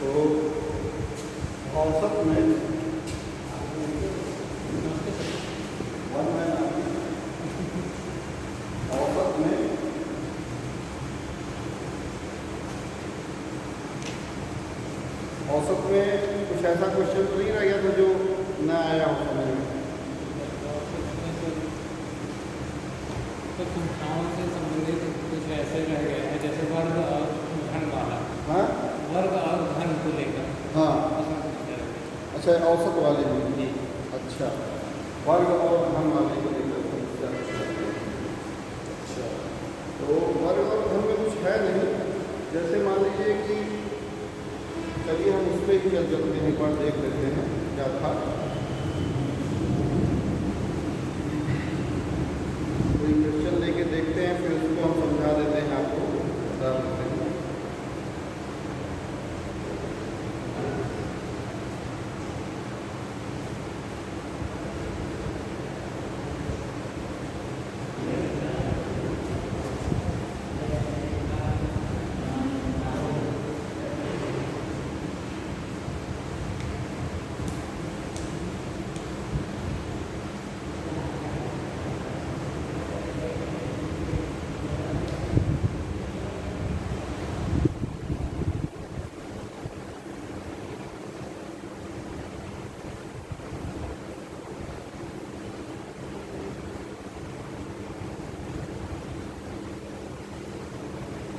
तो औसत में औसत में कुछ ऐसा क्वेश्चन तो नहीं रह गया था जो न आया हो समझ में? तो संख्याओं से संबंधित कुछ ऐसे रह गए हैं जैसे वर्ग और घन वाला। हाँ वर्ग और घन को लेकर। हाँ उसमें कुछ रह गए। अच्छा, औसत वाले में। जी। अच्छा, वर्ग और घन वाले को लेकर समस्या। अच्छा, तो वर्ग और घन में कुछ है नहीं। जैसे मान लीजिए कि चलिए हम उस पर ही चल चलते हैं, एक बार देख लेते हैं क्या था। कोई क्वेश्चन लेके देखते हैं, फिर उसको हम समझा देते हैं, आपको बता देते हैं।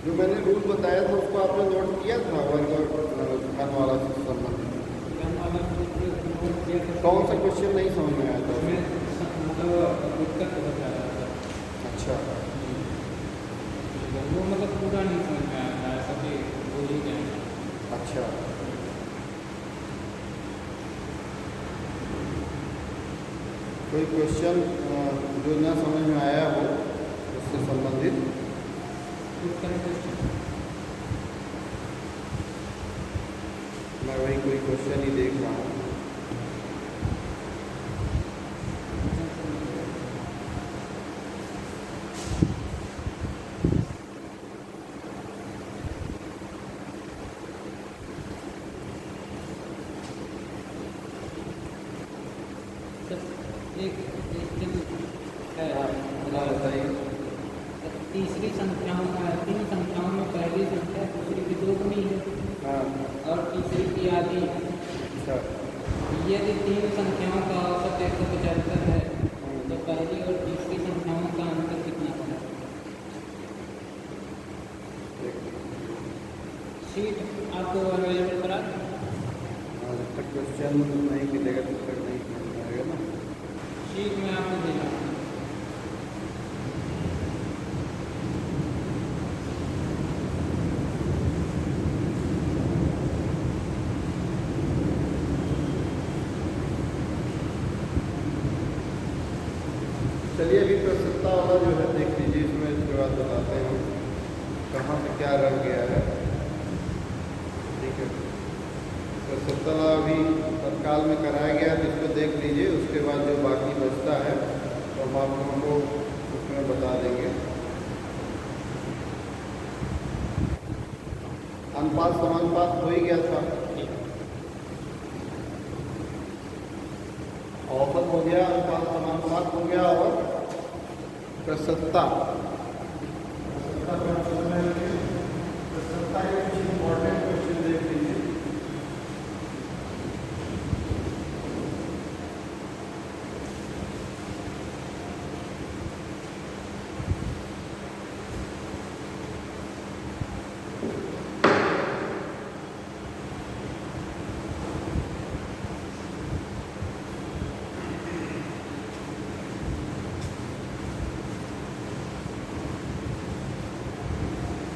जो मैंने रूल बताया था उसको आपने नोट किया था, वर्ग और घन वाला से संबंधित? घन वाला नोट किया था। कौन सा क्वेश्चन नहीं समझ में आया था? मतलब उत्तर को बता रहा था। अच्छा, वो मतलब पूरा नहीं समझ में आया था, ऐसा कि भूल ही गए। अच्छा, कोई क्वेश्चन जो ना समझ में आया हो उससे संबंधित? मैं वही कोई क्वेश्चन ही देख रहा हूँ। तीसरी संख्याओं का, तीन संख्याओं में पहली संख्या दूसरी की दोगुनी है। हाँ, और तीसरी की आधी। अच्छा, यदि तीन संख्याओं का औसत 175 है तो पहली और तीसरी संख्याओं का अंतर कितना होगा? शीट आपको अवेलेबल करा। जब तक क्वेश्चन नहीं मिलेगा तब तक नहीं समझ में आएगा ना। शीट में आपको देना। चलिए अभी प्रस्तुतता वाला जो है देख लीजिए, इसमें इसके बाद बताते हैं कहाँ से क्या रह गया है। ठीक है, प्रस्तुतता अभी तत्काल में कराया गया तो इसको देख लीजिए, उसके बाद जो बाकी बचता है तो हम आप लोगों को उसमें बता देंगे। अनुपात समानुपात हो ही गया था, औसत हो गया, अनुपात समानुपात हो गया, और प्रस्तुतता के कुछ इंपॉर्टेंट क्वेश्चन देख लीजिए।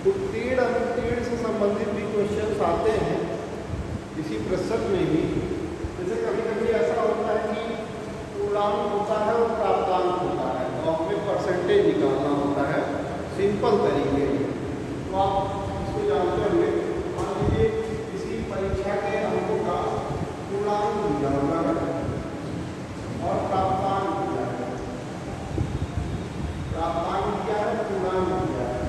उत्तीर्ण अनुत्तीर्ण से संबंधित भी क्वेश्चंस आते हैं इसी प्रश्न में ही। जैसे कभी कभी ऐसा होता है कि पूर्णांक होता है और प्राप्तांक होता है, तो हमें परसेंटेज निकालना होता है सिंपल तरीके से। तो आप इसको जानते होंगे, मान लीजिए किसी परीक्षा के अंकों का पूर्णांक दिया होता है और प्राप्तांक दिया है। प्राप्तांक क्या है, पूर्णांक दिया है,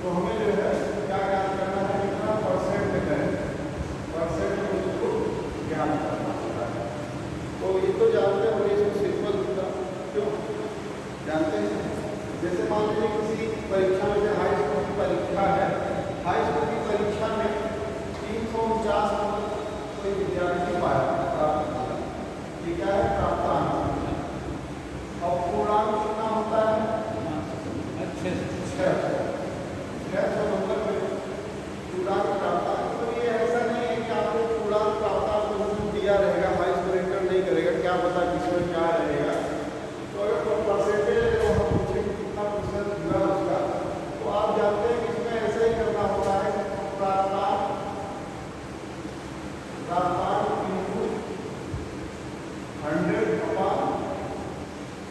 तो हमें जो है क्या ज्ञात करना है, कितना परसेंट है,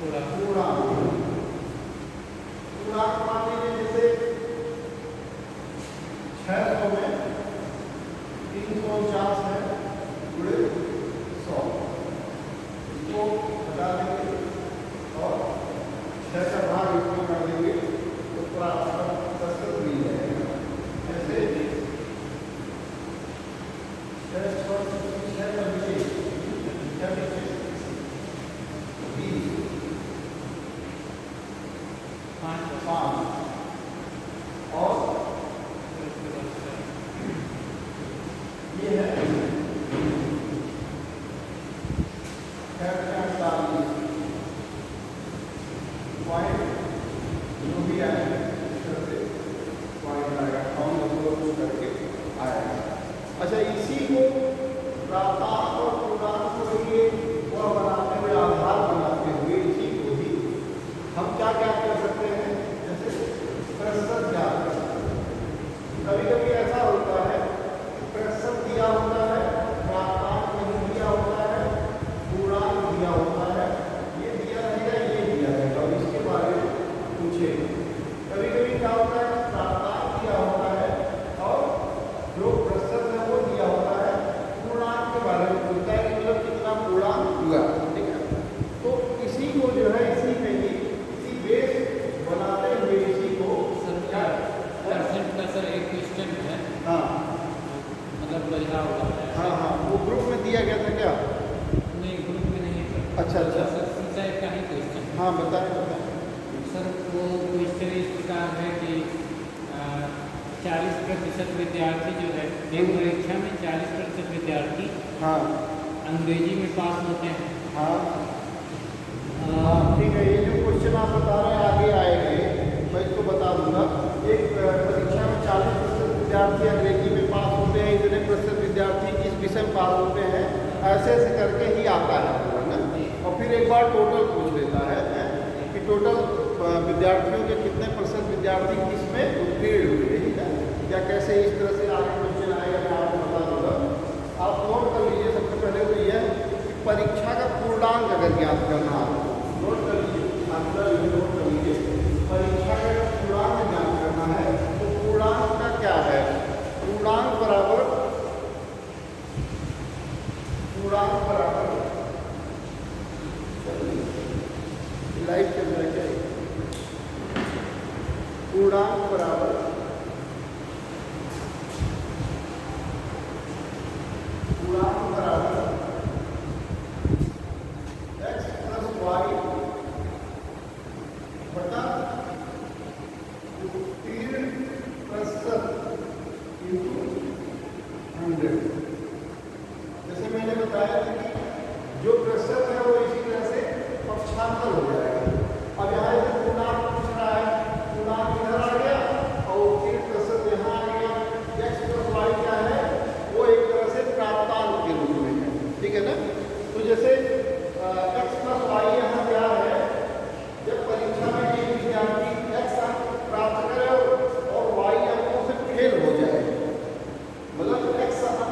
पूर्णांक मान लीजिए जैसे 600 में 349 है गुणे 100, इसको हटा देंगे और 6 का भाग इसमें कर देंगे तो पूरा आपका 10 मिल जाएगा। ऐसे 5 और ये है 48 पॉइंट जो भी आए इस तरह से पॉइंट आएगा, काउंट करके आएगा। अच्छा, इसी को प्राप्तांक और पूर्णांक को लिए वह बनाते हुए, आधार बनाते हुए इसी को ही हम क्या क्या कर सकते हैं, जैसे प्रतिशत ज्ञात कर सकते हैं। कभी कभी ऐसा होता है प्रतिशत दिया होता है, प्राप्तांक नहीं दिया होता है, पूर्णांक दिया होता है, ये दिया रहेगा, ये दिया रहेगा और इसके बारे में पूछे। कभी कभी क्या होता है, प्राप्तांक दिया होता है और जो प्रतिशत है वो दिया होता है, पूर्णांक के बारे में पूछता है कि मतलब कितना पूर्णांक हुआ, ठीक है। तो इसी को जो है इसी में ही इसी बेस बनाते हुए इसी को क्या परसेंट का सर एक क्वेश्चन है, हाँ मतलब बढ़िया होगा। हाँ हाँ, वो ग्रुप में दिया गया था क्या? नहीं, ग्रुप में नहीं है। अच्छा अच्छा, सर टाइप का ही क्वेश्चन। हाँ बताएं बताएं। सर वो क्वेश्चन इस प्रकार है कि 40% विद्यार्थी जो है एक परीक्षा में 40% विद्यार्थी हाँ अंग्रेजी में पास होते हैं। हाँ हाँ ठीक है, ये जो क्वेश्चन आप बता रहे हैं आगे आएंगे, मैं इसको बता दूंगा। एक परीक्षा में 40% विद्यार्थी अंग्रेजी में पास होते हैं, इतने प्रतिशत विद्यार्थी इस विषय में पास होते हैं, ऐसे ऐसे करके ही आता है पूरा ना। और फिर एक बार टोटल पूछ लेता है कि टोटल विद्यार्थियों के कितने प्रतिशत विद्यार्थी किसमें उत्तीर्ण हुए, ठीक है। या कैसे इस तरह से आगे क्वेश्चन आएगा मैं आपको बता दूंगा। आप नोट कर लीजिए। सबसे पहले तो यह कि परीक्षा का पूर्णांक अगर ज्ञात करना हो, नोट कर लीजिए, नोट कर लीजिए। परीक्षा का पूर्णांक ज्ञात करना है तो पूर्णांक का क्या है, पूर्णांक बराबर लाइव चल रहा है क्या, पूर्णांक बराबर x प्लस वाई बटा उत्तीर्ण प्रतिशत इंटू 100। जैसे मैंने बताया था कि जो प्रतिशत है वो इसी तरह से पक्षांतर हो जाएगा। अब यहाँ से पूर्णांक पूछ रहा है, पूर्णांक इधर आ गया और उत्तीर्ण प्रतिशत यहाँ आ गया। x प्लस वाई क्या है, वो एक तरह से प्राप्तांक के रूप में है, ठीक है ना। तो जैसे x प्लस वाई यहाँ क्या है, जब परीक्षा में एक विद्यार्थी x अंक प्राप्त करे और y अंकों से फेल हो जाए, मतलब x अंक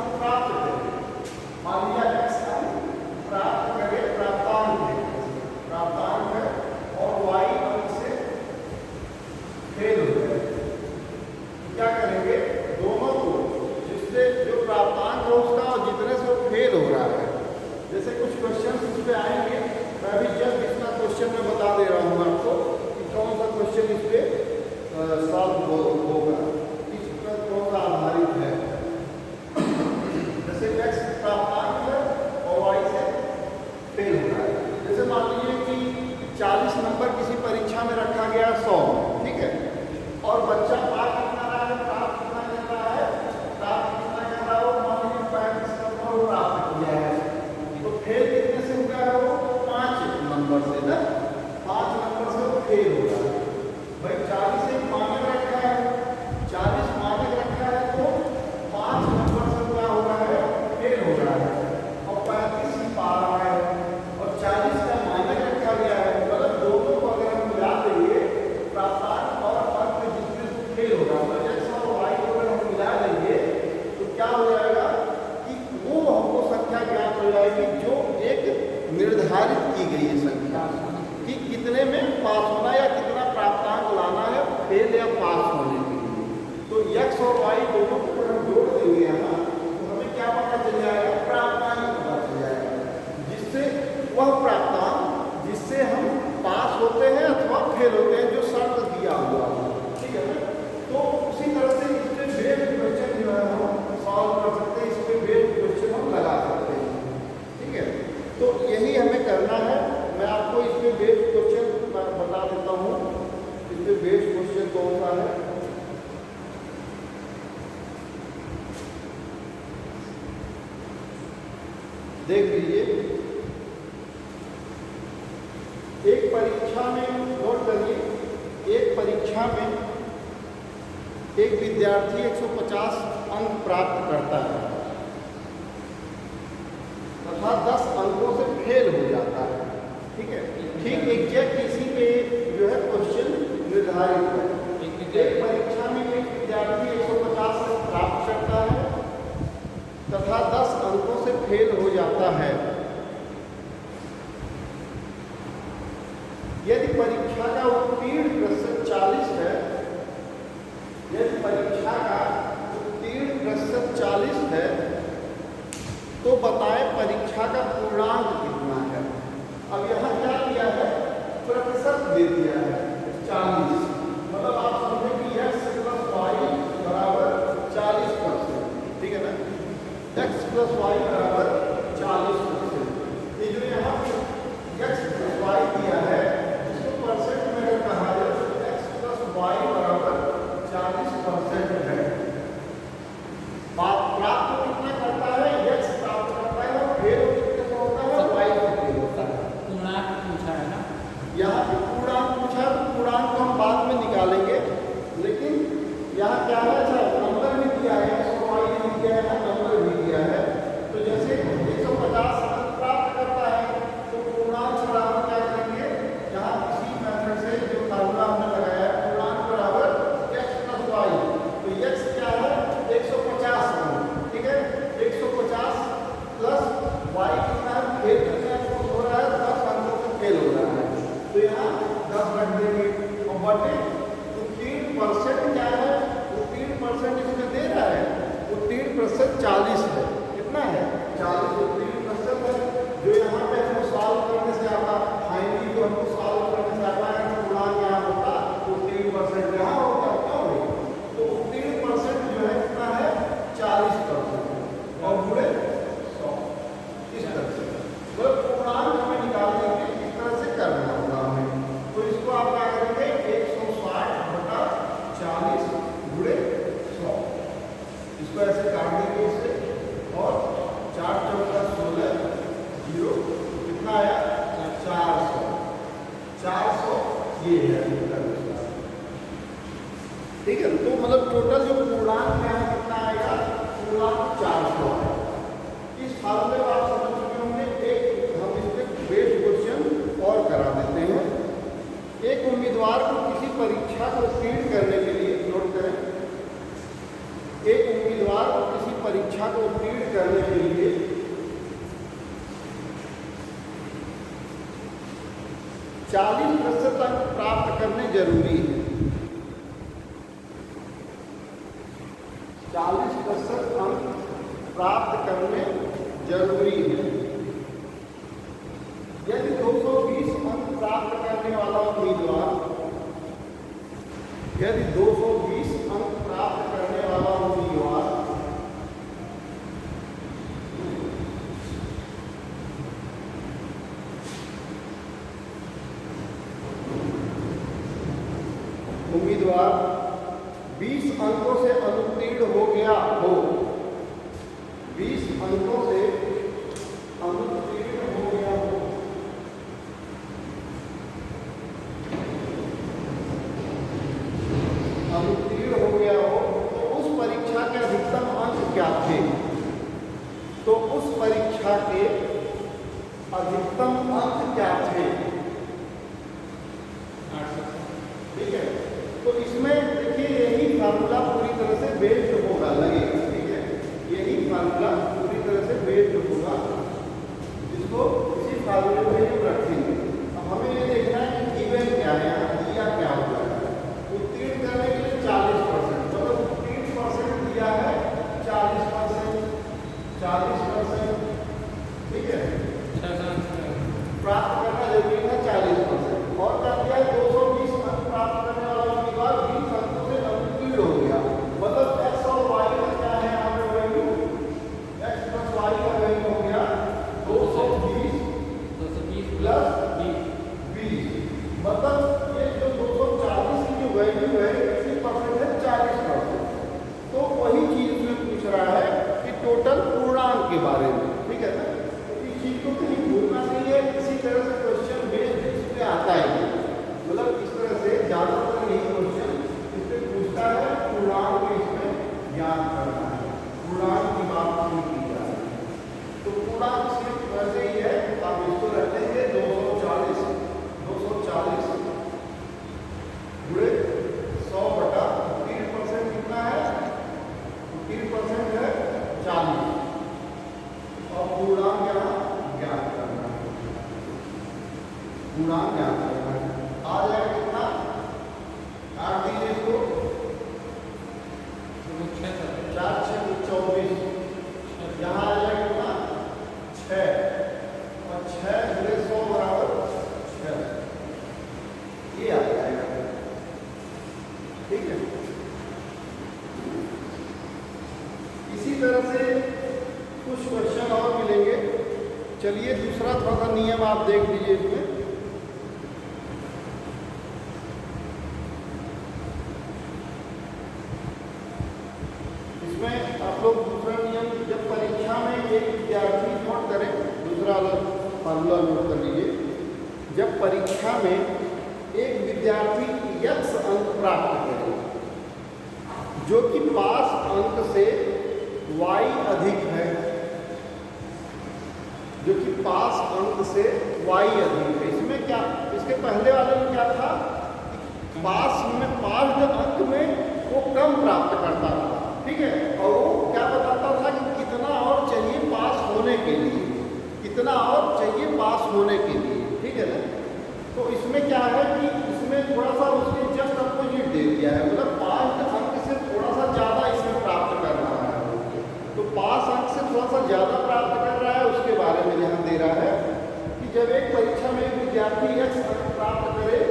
पास होना या कितना प्राप्तांक लाना है फेल या पास होने के लिए। तो x और y दोनों को अगर हम जोड़ देंगे यहाँ तो हमें क्या पता चल जाएगा, प्राप्तांक पता चल जाएगा, जिससे वह प्राप्तांक जिससे हम पास होते हैं अथवा फेल होते हैं, जो शर्त दिया हुआ है, ठीक है ना। तो उसी तरह से इस पे बेस्ड क्वेश्चन जो है हम सॉल्व कर सकते हैं, इस पे बेस्ड क्वेश्चन हम लगा सकते हैं, ठीक है। तो यही हमें करना है। मैं आपको इस पे बेस्ड क्वेश्चन बता देता हूँ, इस पे बेस्ड क्वेश्चन कौन सा है। देख लीजिए, एक परीक्षा में, नोट करिए, एक परीक्षा में एक विद्यार्थी 150 अंक प्राप्त करता है तथा 10 अंकों से फेल हो जाता है, ठीक है। ठीक एग्जैक्ट इसी पे जो है क्वेश्चन निर्धारित है। एक परीक्षा में एक विद्यार्थी 150 अंक प्राप्त करता है तथा 10 अंकों से फेल हो जाता है। यदि परीक्षा का उत्तीर्ण प्रतिशत 40 है, यदि परीक्षा का उत्तीर्ण प्रतिशत 40 है तो बताएं परीक्षा का पूर्णांक कितना है। अब यहाँ क्या दिया है, प्रतिशत दे दिया है 40, मतलब आप समझें कि x प्लस वाई बराबर 40%, ठीक है ना। x प्लस वाई बराबर 40%। ये जो यहाँ x प्लस वाई दिया है इसको परसेंट में अगर कहा जाए तो x प्लस वाई बराबर 40% है। प्राप्त कितना करता है, x प्राप्त करता है और फेल कितने से होता है, y से फेल होता है। पूर्णांक पूछा है ना, यहाँ पे पूर्णांक पूछा है, तो पूर्णांक को हम बाद में निकालेंगे, लेकिन यहाँ क्या है, अच्छा नंबर भी दिया है, y भी दिया है, नंबर भी दिया है। तो जैसे 150 अंक प्राप्त करता है तो पूर्णांक बराबर क्या करेंगे, यहाँ इसी मेथड से जो फार्मूला हमने लगाया है, पूर्णांक बराबर x प्लस वाई। तो x क्या है, 150 अंक, ठीक है। 150 प्लस y कितना है, फेल कितना हो रहा है, 10 अंकों से फेल हो रहा है, तो यहाँ 10 रख देंगे और बटे उत्तीर्ण परसेंट क्या है, उत्तीर्ण परसेंट इसमें दे रहा है, उत्तीर्ण प्रतिशत 40 है। कितना है, 40 उत्तीर्ण प्रतिशत है, जो यहाँ पे हमको सॉल्व करने से आता, फाइनली जो हमको सॉल्व करने से आता है, पूर्णांक यहाँ होता, उत्तीर्ण परसेंट यहाँ होता, क्यों नहीं, तो उत्तीर्ण परसेंट जो है कितना है, 40% और पूरे 100, इस तरह से मतलब पूर्णांक हमें निकालने के इस तरह से करना होगा हमें। तो इसको आप क्या करेंगे, 160 बटा 40 गुणे 100, इसको ऐसे काट देंगे इससे, और 4 चौका 16, 0 कितना आया, 400 ये है, ठीक है। तो मतलब टोटल जो पूर्णांक है कितना आएगा, पूर्णांक 400 है। इस फार्मूले को आप समझ चुके होंगे। एक हम इस पे बेस्ड क्वेश्चन और करा देते हैं। एक उम्मीदवार को किसी परीक्षा को उत्तीर्ण करने के लिए, नोट करें, एक उम्मीदवार को किसी परीक्षा को उत्तीर्ण करने के लिए 40% अंक प्राप्त करने जरूरी है। 40% अंक प्राप्त करने जरूरी है। यदि 220 अंक प्राप्त करने वाला उम्मीदवार, यदि 220 अंक प्राप्त करने वाला उम्मीदवार उम्मीदवार 20 अंकों से अनुत्तीर्ण हो गया हो, 20 अंकों से अनुत्तीर्ण हो गया हो, अनुत्तीर्ण हो गया हो, तो उस परीक्षा के अधिकतम अंक क्या थे, तो उस परीक्षा के अधिकतम अंक क्या थे, ठीक है। तो इसमें देखिए यही फार्मूला पूरी तरह से बेस्ड होगा, लगेगा, ठीक है, यही फार्मूला पूरी तरह से बेस्ड मतलब ये जो 240 की जो वैल्यू है कितनी परसेंट है, 40%। तो वही चीज में पूछ रहा है कि टोटल पूर्णांक के बारे में, ठीक है ना। तो इस चीज को कहीं भूलना नहीं है, किसी तरह से क्वेश्चन बेस्ड इस पे आता ही, मतलब इस तरह से ज्यादातर यही क्वेश्चन इस पे पूछता है, पूर्णांक के इसमें ज्ञान करना है, पूर्णांक की बात नहीं की जा रही है। तो पूर्णांक सिर्फ वैसे ही है, आप इसको रख देंगे 240 गुणे 100 बटा 3% कितना है, 3% है 40, और पूर्णांक यहाँ ज्ञात करना है, पूर्णांक ज्ञात करना है। आ जाएगा कितना, काट दीजिए इसको, 4 6 24, यहाँ आ जाएगा कितना 6, और 6 गुणे 100 बराबर 6, ये आ जाएगा, ठीक है। इसी तरह से कुछ क्वेश्चन और मिलेंगे। चलिए दूसरा थोड़ा सा नियम आप देख लीजिए इसमें। इसमें आप लोग दूसरा नियम, जब परीक्षा में एक विद्यार्थी, नोट करें, दूसरा अलग फार्मूला नोट कर लीजिए। जब परीक्षा में एक विद्यार्थी x अंक प्राप्त करे जो कि पास अंक से y अधिक है, जो कि पास अंक से y अधिक है। इसमें क्या, इसके पहले वाले में क्या था, पास अंक में वो कम प्राप्त करता था, ठीक है, और वो क्या बताता था कि कितना और चाहिए पास होने के लिए, कितना और चाहिए पास होने के लिए, ठीक है ना। तो इसमें क्या है कि इसमें थोड़ा सा उसने जस्ट अपोजिट दे दिया है, मतलब 5 अंक से थोड़ा सा ज़्यादा इसमें प्राप्त कर रहा है। तो 5 अंक से थोड़ा सा ज़्यादा प्राप्त कर रहा है, उसके बारे में यहाँ दे रहा है कि जब एक परीक्षा में एक विद्यार्थी x अंक प्राप्त करे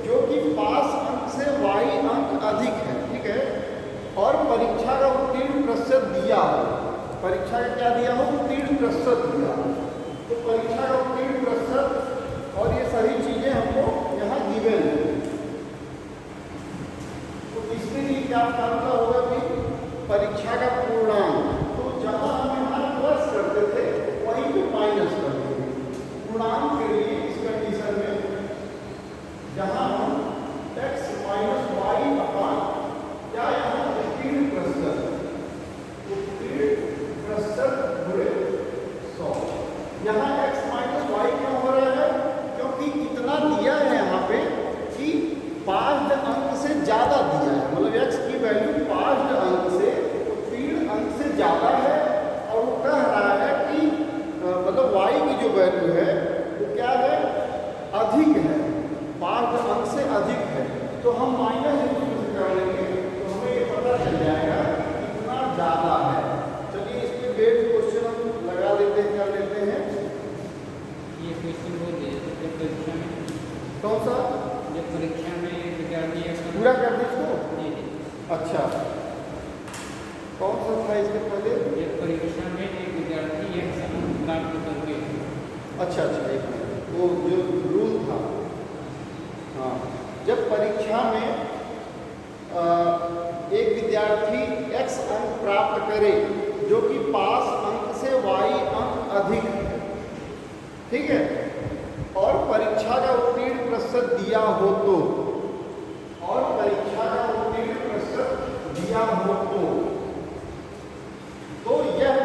जो कि पास अंक से y अंक अधिक है, ठीक है, और परीक्षा का उत्तीर्ण प्रतिशत दिया हो, परीक्षा का क्या दिया हो, उत्तीर्ण प्रतिशत दिया हो। तो परीक्षा का उत्तीर्ण प्रतिशत और ये सारी चीजें हमको यहाँ गिवन है। तो इसके लिए क्या फार्मूला होगा कि परीक्षा का पूर्णांक, तो जहाँ हम यहाँ प्लस करते थे वहीं पे माइनस करते थे। पूर्णांक के लिए इस कंडीशन में जहाँ हम x माइनस वाई अपान क्या यहाँ उत्तीर्ण प्रतिशत, उत्तीर्ण प्रतिशत गुणे 100, यहाँ x माइनस वाई क्यों हो रहा है, क्योंकि इतना दिया है यहाँ पे कि 5 अंक से ज़्यादा दिया है, मतलब x की वैल्यू 5 अंक से उत्तीर्ण अंक से ज़्यादा है, और वो कह रहा है कि मतलब y की जो वैल्यू है वो क्या है, अधिक है, 5 अंक से अधिक है। तो हम माइनस इंटू कर लेंगे तो हमें ये पता चल जाएगा कितना ज़्यादा है। चलिए इस पर बेस्ड क्वेश्चन हम लगा लेते हैं, कर लेते हैं। ये क्वेश्चन बोल दिए जब परीक्षा में, कौन सा, जब परीक्षा में विद्यार्थी पूरा कर दे इसको। अच्छा, कौन सा था इसके पहले, जब परीक्षा में एक विद्यार्थी x अंक प्राप्त करके, अच्छा एक मिनट, वो जो रूल था, हाँ, जब परीक्षा में एक विद्यार्थी x अंक प्राप्त करे जो कि पास अंक से y अंक अधिक है, ठीक है, और परीक्षा का उत्तीर्ण प्रतिशत दिया हो तो, और परीक्षा का उत्तीर्ण प्रतिशत दिया हो तो यह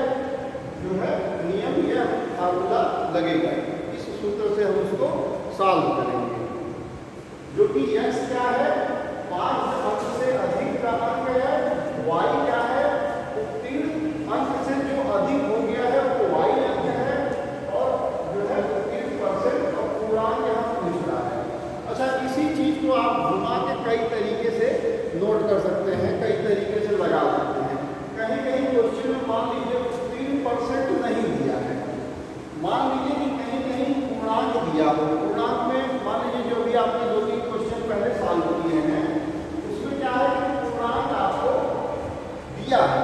जो है नियम, यह फार्मूला लगेगा। इस सूत्र से हम उसको सॉल्व करेंगे, जो कि x क्या है, 5 अंक से अधिक का अंक है, y क्या है, उत्तीर्ण अंक से जो अधिक हो गया है वो y अंक है, और जो है उत्तीर्ण परसेंट और पूर्णांक यहाँ पूछ रहा है। अच्छा, इसी चीज को आप घुमा के कई तरीके से नोट कर सकते हैं, कई तरीके से लगा सकते हैं। कहीं कहीं क्वेश्चन में मान लीजिए 3% नहीं दिया है, मान लीजिए कि कहीं कहीं पूर्णांक दिया हो, पूर्णांक में मान लीजिए जो भी आपने 2-3 क्वेश्चन पहले सॉल्व किए हैं उसमें क्या है कि पूर्णांक आपको दिया है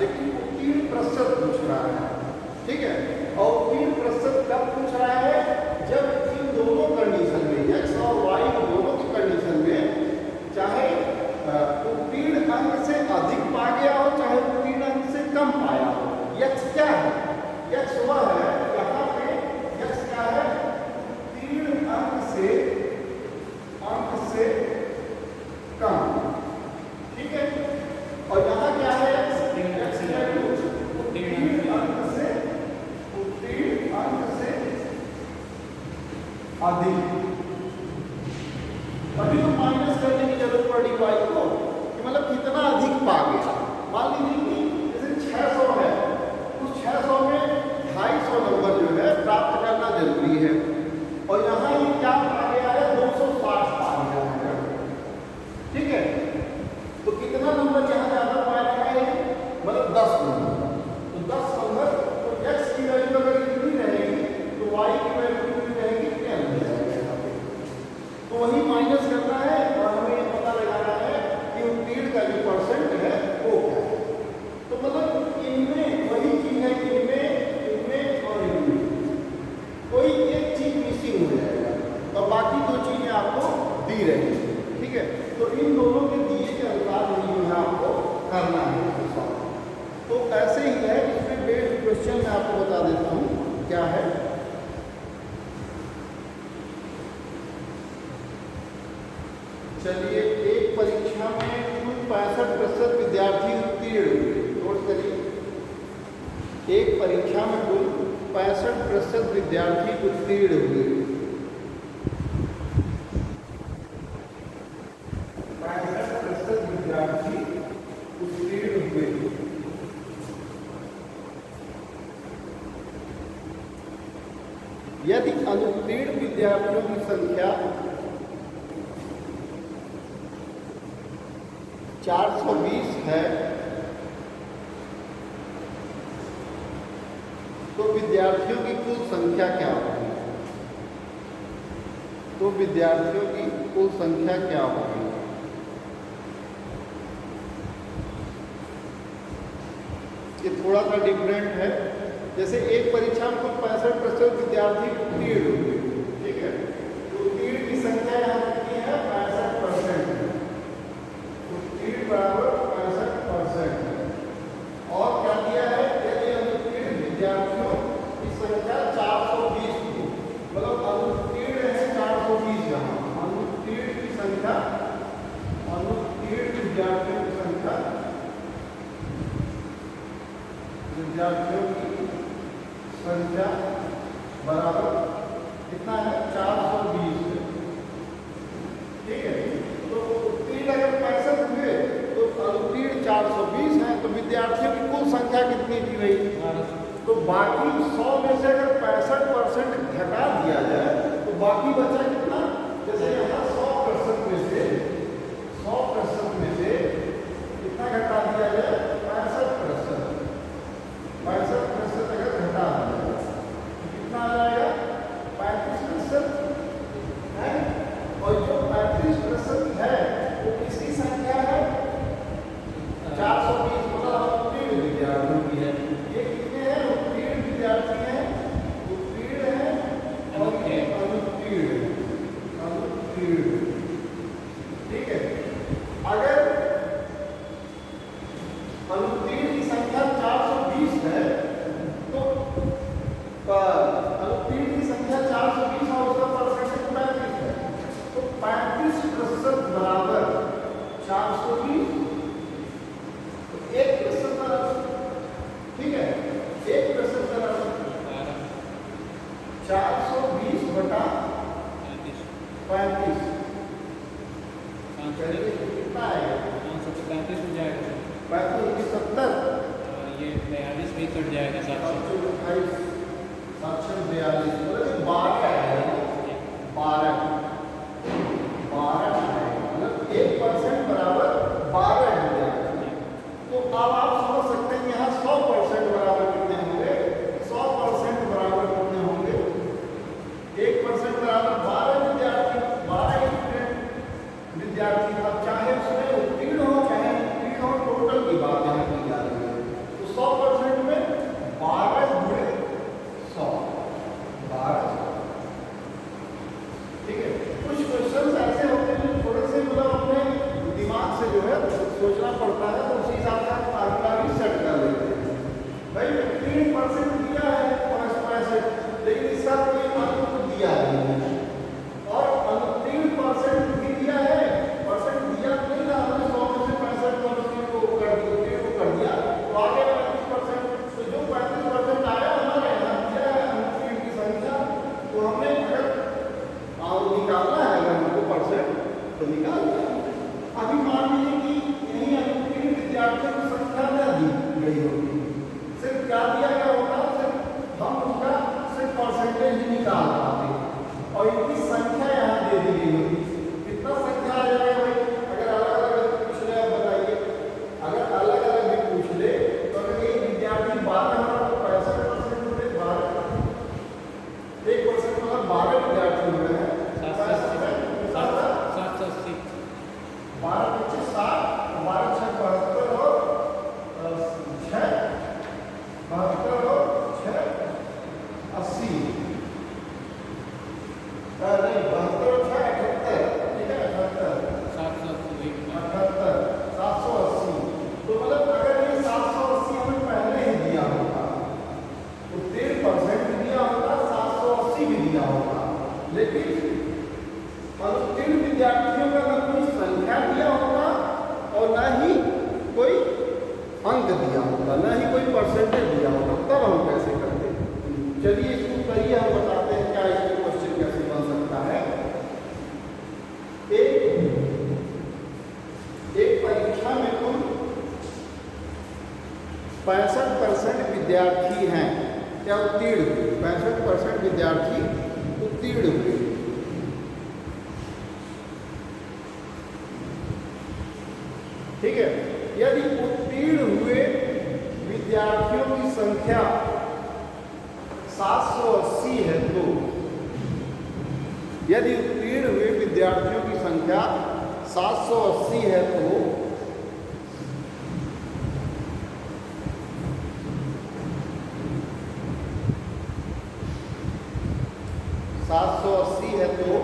लेकिन उत्तीर्ण प्रतिशत पूछ रहा है, ठीक है, और उत्तीर्ण प्रतिशत कब पूछ रहा है, जब इन दोनों कंडीशन में x और y अभी तो माइनस करने की जरूरत पड़ी y को कि मतलब कितना अधिक पा गया। मान लीजिए कि जैसे 600 है, उस 600 में 250 नंबर जो है प्राप्त करना जरूरी है, और यहाँ ये क्या पा गया है, 260 पा गया है। ठीक है, तो कितना नंबर यहाँ ज़्यादा पाया है, मतलब 10 नंबर। तो 10 नंबर, तो x की वैल्यू अगर इतनी रहेगी तो y की वैल्यू कितनी रहेगी, 10 हो जाएगा। तो वही माइनस करना है और हमें ये पता लगाना है कि उत्तीर्ण का जो परसेंट है वो क्या है। तो मतलब इनमें वही चीज है कि इनमें और इनमें कोई एक चीज मिसिंग हो जाएगा और बाकी दो चीजें आपको दी रहेगी। ठीक है, तो इन दोनों के दिए के अनुसार नहीं जो है आपको करना है। तो ऐसे ही है, इसमें बेस्ड क्वेश्चन मैं आपको बता देता हूँ क्या है। चलिए, एक परीक्षा में कुल 65% विद्यार्थी उत्तीर्ण हुए। नोट करिए, एक परीक्षा में कुल 65% विद्यार्थी उत्तीर्ण हुए। 65% विद्यार्थी उत्तीर्ण हुए। यदि अनुत्तीर्ण विद्यार्थियों की संख्या 420 है तो विद्यार्थियों की कुल संख्या क्या होगी? तो विद्यार्थियों की कुल संख्या क्या होगी? ये थोड़ा सा डिफरेंट है। जैसे एक परीक्षा में कुल 65% विद्यार्थी उत्तीर्ण हुए। ठीक है, तो उत्तीर्ण की संख्या यहाँ कितनी है, 65%। उत्तीर्ण बराबर 65%। और क्या दिया है, यदि अनुत्तीर्ण विद्यार्थियों की संख्या 420 थी, मतलब अनुत्तीर्ण है 420। यहाँ अनुत्तीर्ण की संख्या, अनुत्तीर्ण विद्यार्थियों की संख्या, विद्यार्थियों की संख्या बराबर कितना है, 420 है। ठीक है, तो उत्तीर्ण अगर 65 हुए तो अनुत्तीर्ण 420 है, तो विद्यार्थियों की कुल संख्या कितनी थी भाई? तो बाकी 100 में से अगर 65% घटा दिया जाए तो बाकी बचा कितना? जैसे यहाँ 100% में से 100% में से कितना घटा दिया जाए, 65%। 65% अगर घटा दिया तो कितना आ जाएगा, 35% है। और जो 35% है वो किसकी संख्या है, 420, मतलब उत्तीर्ण विद्यार्थियों की है। ये कितने हैं, उत्तीर्ण विद्यार्थी हैं, उत्तीर्ण है और ये अनुत्तीर्ण है, अनुत्तीर्ण। ठीक है, अगर अनुत्तीर्ण की संख्या 420 है तो अनुत्तीर्ण की संख्या 420 और उसका परसेंटेज 35 है, तो 35% बराबर 420, तो 1% बराबर, ठीक है, 1% बराबर 420 बटा 35। कितना आएगा, 535 हो जाएगा। 35 70, ये 42 भी कट जाएगा, 728, 742, मतलब 12 आएगा, 12 मतलब 1% बराबर 12 हो जाएगा। तो अब आप समझ सकते हैं यहाँ 100% बराबर कितने होंगे, 100% बराबर कितने होंगे, 1% बराबर 12 विद्यार्थी, 12 विद्यार्थी। अब चाहे उसमें उत्तीर्ण हो चाहे उत्तीर्ण हो, टोटल की बात यहाँ की जा रही है। तो 100% में 12 गुणे 100, 12, ठीक है। तो निकाल दिया। अभी मान लीजिए कि यही अनुत्तीर्ण विद्यार्थियों की संख्या न दी गई होगी, सिर्फ क्या दिया गया होता, सिर्फ हम उसका सिर्फ परसेंटेज ही निकाल पाते और इनकी संख्या यहाँ दे दी गई होगी। कितना संख्या आ जाएगा भाई? अगर अलग अलग पूछ ले, आप बताइए, अगर अलग अलग भी पूछ ले तो अगर एक विद्यार्थी 12 होगा तो 65% हो गए, 12 1% मतलब 12 विद्यार्थी हो गए हैं, 780 12 पच्चीस 60, 12 6 72 और 6 72 और 6 80, नहीं 72 और 6 78, ठीक है 78 78 780। तो मतलब अगर ये 780 हमें पहले ही दिया होता तो 13% दिया होता, 780 भी दिया होता, लेकिन अनुत्तीर्ण विद्यार्थियों का न कोई संख्या दिया होता और न ही कोई अंक दिया होता, न ही कोई परसेंटेज दिया होता, तब हम कैसे करते? चलिए इसको करिए, हम बताते हैं क्या इसमें क्वेश्चन कैसे बन सकता है। एक परीक्षा में कुल 65% विद्यार्थी हैं या उत्तीर्ण हुए, 65% विद्यार्थी उत्तीर्ण हुए। ठीक है, यदि उत्तीर्ण हुए विद्यार्थियों की संख्या 780 है तो, यदि उत्तीर्ण हुए विद्यार्थियों की संख्या 780 है तो 780 है तो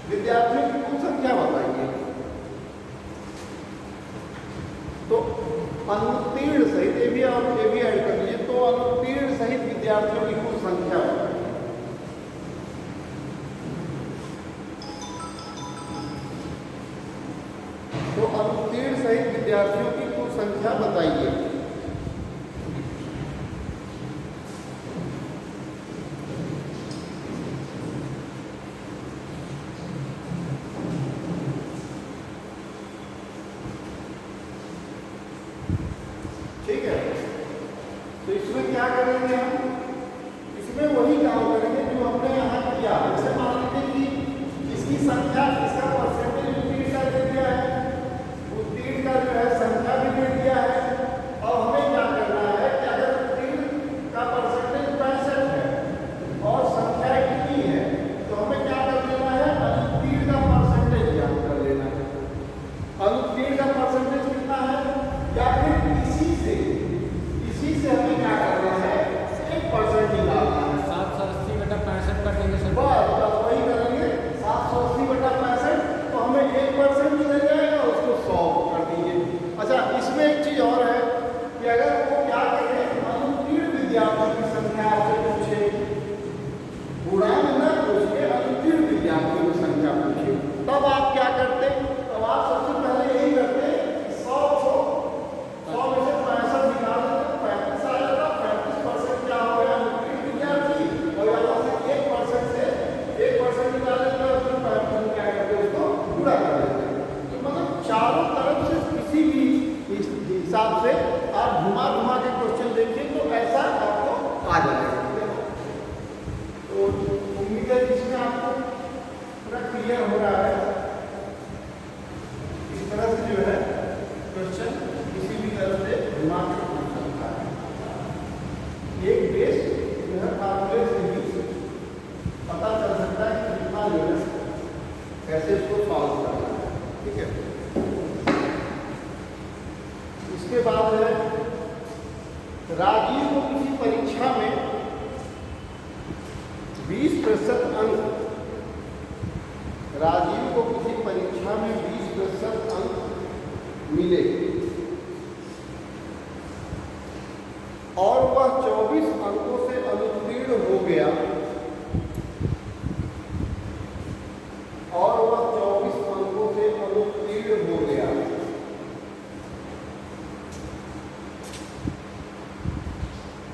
विद्यार्थियों की कुल संख्या बताइए। तो अनुत्तीर्ण सहित ये भी ऐड कर लीजिए, तो अनुत्तीर्ण सहित विद्यार्थियों की कुल संख्या बताइए। तो अनुत्तीर्ण सहित विद्यार्थियों की कुल संख्या बताइए। ठीक है, तो इसमें क्या करेंगे हम? इसमें वही काम करेंगे जो हमने यहाँ किया। जैसे मान लीजिए कि इसकी संख्या, इसका परसेंटेज उत्तीर्ण का दे दिया है, उत्तीर्ण का जो है संख्या भी दे दिया है, और हमें क्या करना है कि अगर उत्तीर्ण का परसेंटेज 65 है और संख्या कितनी है, तो हमें क्या कर लेना है? अनुत्तीर्ण का परसेंटेज ज्ञात कर लेना है। अनुत्तीर्ण का परसेंटेज कितना है, या फिर इसी से हमें क्या करना है? 1% निकालना है। 780 बटा 65 कर देंगे सर। बस वही करेंगे, 780 बटा 65, तो हमें 1% मिल जाएगा, उसको 100 कर दीजिए। अच्छा, इसमें एक चीज और है कि अगर वो क्या करें, अनुत्तीर्ण विद्यार्थियों की संख्या आपसे पूछे, पूर्णांक न पूछ के अनुत्तीर्ण विद्यार्थियों की संख्या पूछे, तब आप क्या करते? तब आप सबसे पहले यही करते, 100 में से 65 निकाल देते, 35 आ जाता। 35% क्या हो गया? अनुत्तीर्ण विद्यार्थी, और यहाँ से 1% निकाल देते और फिर 35 क्या करते, उसको पूरा कर देते। तो मतलब चारों तरफ से किसी भी हिसाब से आप घुमा घुमा के क्वेश्चन देखिए तो ऐसा आपको आ जाएगा। तो उम्मीद है इसमें आपको पूरा क्लियर हो रहा है। इस तरह से जो है क्वेश्चन किसी भी तरह से घुमा के पूछ सकता है। एक बेस जो है फार्मूले से भी पता चल सकता है कि कितना जो है कैसे इसको सॉल्व करना है। ठीक है, इसके बाद है राजीव को किसी परीक्षा में 20% अंक, राजीव को किसी परीक्षा में 20% अंक मिले और वह 24 अंकों से अनुत्तीर्ण हो गया, और वह 24 अंकों से अनुत्तीर्ण हो गया,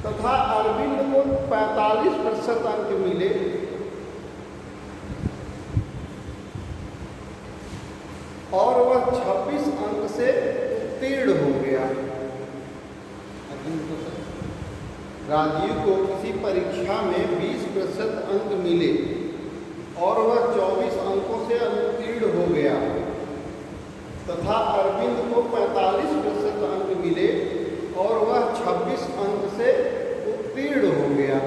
तथा अरविंद को 45% अंक मिले राजीव को किसी परीक्षा में 20% अंक मिले और वह 24 अंकों से अनुत्तीर्ण हो गया तथा अरविंद को 45% अंक मिले और वह 26 अंक से उत्तीर्ण हो गया।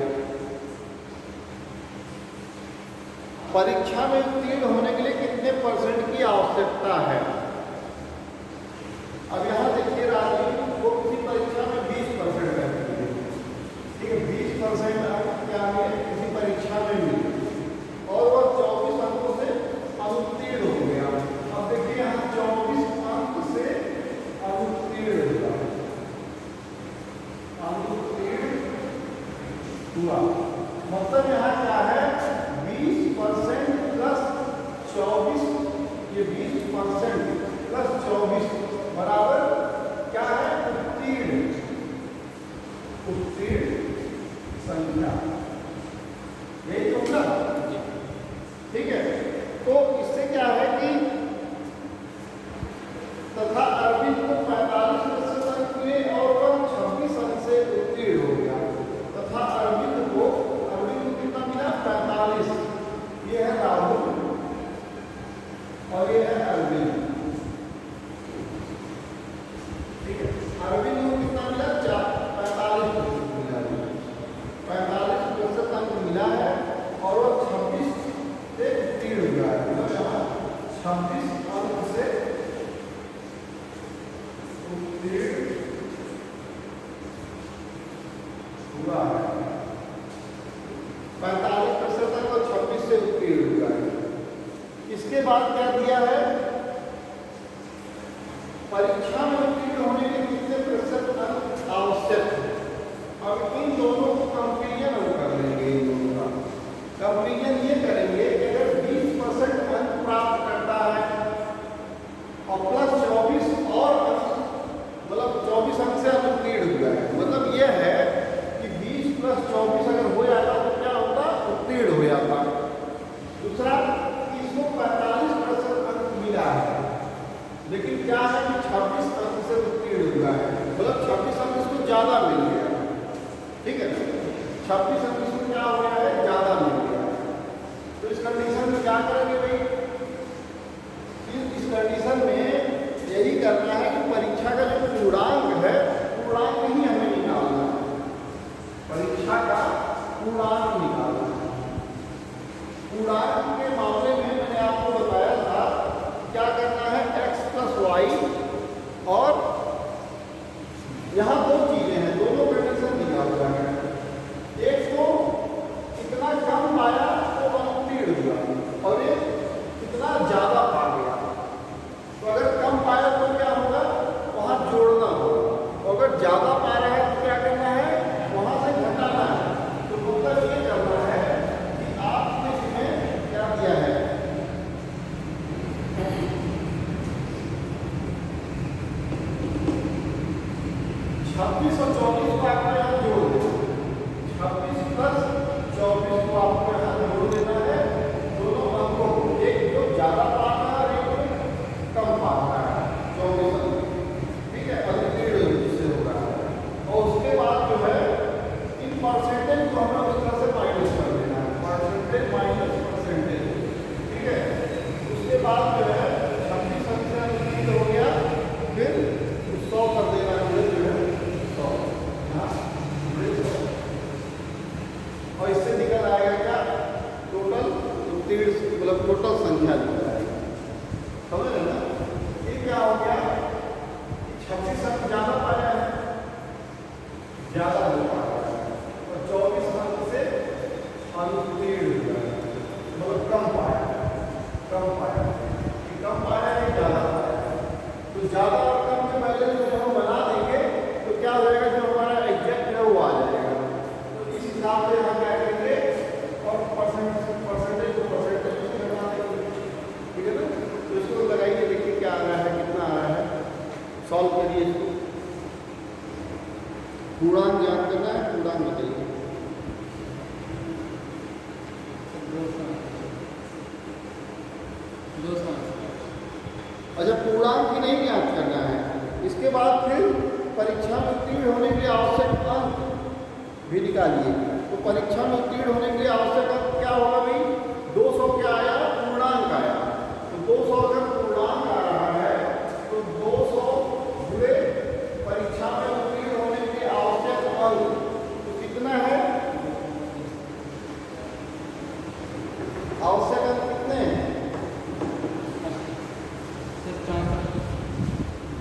परीक्षा में उत्तीर्ण होने के लिए कितने परसेंट की आवश्यकता है? अब यहाँ देखिए, राजीव को किसी परीक्षा में 20% अंक मिले, ठीक है, 20% अंक क्या है किसी परीक्षा में मिले और वह 24 अंकों से अनुत्तीर्ण हो गया। अब देखिए यहाँ 24 अंक से अनुत्तीर्ण हुआ, अनुत्तीर्ण हुआ, मतलब यहाँ क्या है 20% प्लस 24, ये 20% प्लस 24 बराबर क्या है? उत्तीर्ण, उत्तीर्ण संख्या, यही तो होगा, ठीक है। तो इससे क्या है कि तथा अरविंद को 45% अंक मिले और वह 26 अंक से उत्तीर्ण हो गया तथा अरविंद को कितना मिला? 45। ये है राहुल और ये है अरविंद, ठीक है। अरविंद को कितना मिला? 45% मिला, 45% अंक मिला है और वो 26 से उत्तीर्ण हुआ है, मतलब यहाँ 26 अंक से उत्तीर्ण हुआ है, 45% अंक और 26 से उत्तीर्ण हुआ है। इसके बाद क्या दिया है? परीक्षा में उत्तीर्ण होने के कितने प्रतिशत अंक आवश्यक है। अब इन दोनों को कंपेरिजन हम कर लेंगे, इन दोनों का कंपेरिजन ये करेंगे कि अगर 20% अंक प्राप्त करता है और प्लस 24 और अंक, मतलब 24 अंक से अनुत्तीर्ण हुआ है, मतलब यह है कि 20 प्लस 24 अगर हो जाता तो क्या होता? उत्तीर्ण हो जाता। दूसरा, इसको 45% अंक मिला है लेकिन क्या है कि 26 अंक से उत्तीर्ण हुआ है, मतलब 26 अंक इसको ज्यादा मिल गया, ठीक है, 26 अंक इसको क्या हो गया है? ज्यादा मिल गया। तो इस कंडीशन में क्या करेंगे भाई? इस कंडीशन में यही करना है कि परीक्षा का जो पूर्णांक है, पूर्णांक ही हमें निकालना है, परीक्षा का पूर्णांक निकालना है। पूर्णांक के मामले में मैंने आपको बताया था क्या करना है? x प्लस वाई, और यहाँ दो चीजें हैं, दोनों कंडीशन निकालना है। एक तो कितना कम पाया तो अनुत्तीर्ण हुआ और एक कितना ज्यादा पा गया। तो अगर कम पाया तो क्या होगा? वहां जोड़ना होगा, और अगर ज्यादा पा रहा है तो क्या करना है? वहां से घटाना है। तो मतलब ये करना है कि आपने इसमें क्या दिया है? 26 और 24 को आपको यहाँ जोड़ देना, 26 प्लस 24 को आपको यहाँ जोड़ देना है, दोनों अंकों को, एक जो ज्यादा पा रहा है और एक जो कम पा रहा है, 24 अंक, ठीक है, अनुत्तीर्ण जिससे हो रहा है। और उसके बाद जो है इन परसेंटेज को हमें उस तरह से माइनस कर देना है, परसेंटेज माइनस परसेंटेज, ठीक है। उसके बाद जो है 26 अंक से अनुत्तीर्ण हो गया, फिर 100 कर देना है, जो है 100, और इससे निकल आएगा क्या? टोटल उत्तीर्ण, मतलब टोटल संख्या निकल आएगी, समझ रहे ना? ये क्या हो गया? 26 अंक ज्यादा पाया है, ज्यादा हो पाया है, और 24 अंक से अनुत्तीर्ण हुआ है, मतलब कम पाया है, कम पाया है, कम पाया है, ज्यादा पाया है। तो ज्यादा और कम के बैलेंस जब हम बना देंगे तो क्या हो जाएगा? जो हमारा एग्जैक्ट है वो आ जाएगा। तो इस हिसाब से हम क्या करेंगे? और परसेंटेज को परसेंटेज से बना देंगे, ठीक है ना? तो इसको लगाइए, देखिए क्या आ रहा है, कितना आ रहा है, सॉल्व करिए इसको। पूर्णांक ज्ञात करना है, पूर्णांक बताइए। अच्छा, पूर्णांक ही नहीं ज्ञात करना है, इसके बाद फिर परीक्षा में उत्तीर्ण होने के लिए आवश्यक अंक भी निकालिए। तो परीक्षा में उत्तीर्ण होने के लिए आवश्यक क्या होगा भाई? 200 क्या आया? पूर्णांक आया। तो 200 अगर पूर्णांक आ रहा है तो 200 गुणे परीक्षा में उत्तीर्ण होने के लिए आवश्यक अंक तो कितना है? आवश्यक अंक कितने हैं?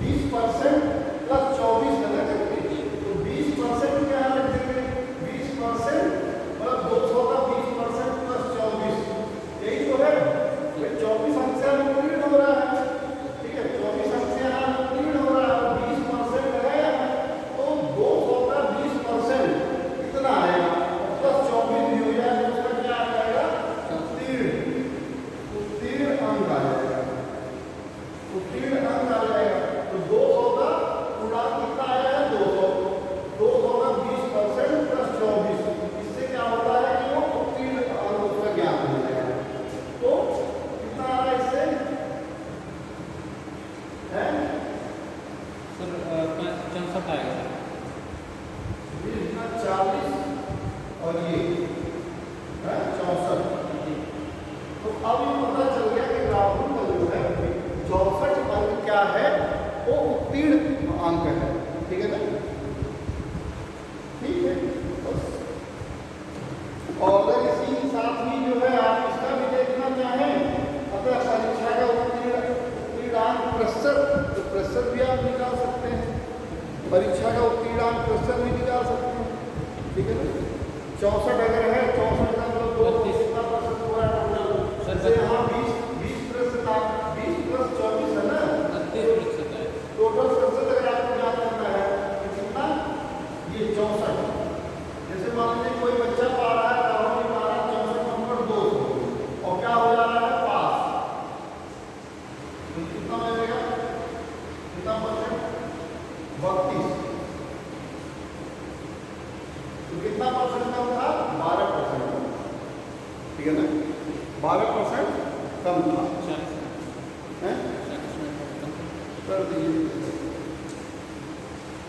20% प्लस 24 है ना करके, तो 20% क्या रख देंगे? 20% मतलब 200 का 20% प्लस 24, यही तो है। 24 अंक से हम उत्तीर्ण हो रहा है, ठीक है, 24 अंक से हम उत्तीर्ण हो रहा है, 20% लगाया है तो 200 का 20% कितना आएगा? प्लस 24 भी हो जाए तो उसका क्या आ जाएगा? उत्तीर्ण अंक आ जाएगा, उत्तीर्ण अंक आ जाएगा। तो 200 का पूर्णांक कितना आया है? 200 का 20% प्लस 24, इससे क्या होता है कि वो उत्तीर्ण अंक उसका ज्ञात हो जाएगा। तो कितना आ रहा है इससे? है सर 64 आएगा सर। 40 और ये है 64। तो अब ये पता चल गया कि राहुल का जो है 64 अंक क्या है? वो उत्तीर्ण अंक है, ठीक है ना? ठीक है, बस। और अगर इसी साथ ही जो है आप इसका भी देखना चाहें, अगर परीक्षा का उत्तीर्णांक प्रतिशत, तो प्रतिशत भी आप निकाल सकते हैं, परीक्षा का उत्तीर्णांक प्रतिशत भी निकाल सकते हैं, ठीक है ना? 64 अगर है, 64 का मतलब 2 कितना प्रतिशत हुआ टोटल? जैसे यहाँ 20 प्रतिशत, 20 प्लस 24 है ना, 38% है टोटल प्रतिशत अगर आपको ज्ञात करना है तो कितना? ये 64। जैसे मान लीजिए कोई बच्चा पा रहा है 64 नंबर 200 और क्या हो जा रहा है? पास, तो कितना मिलेगा? कितना परसेंट? 32। तो कितना परसेंट कम था? 12%, ठीक है ना? 12% कम था, 40 है? कर दीजिए।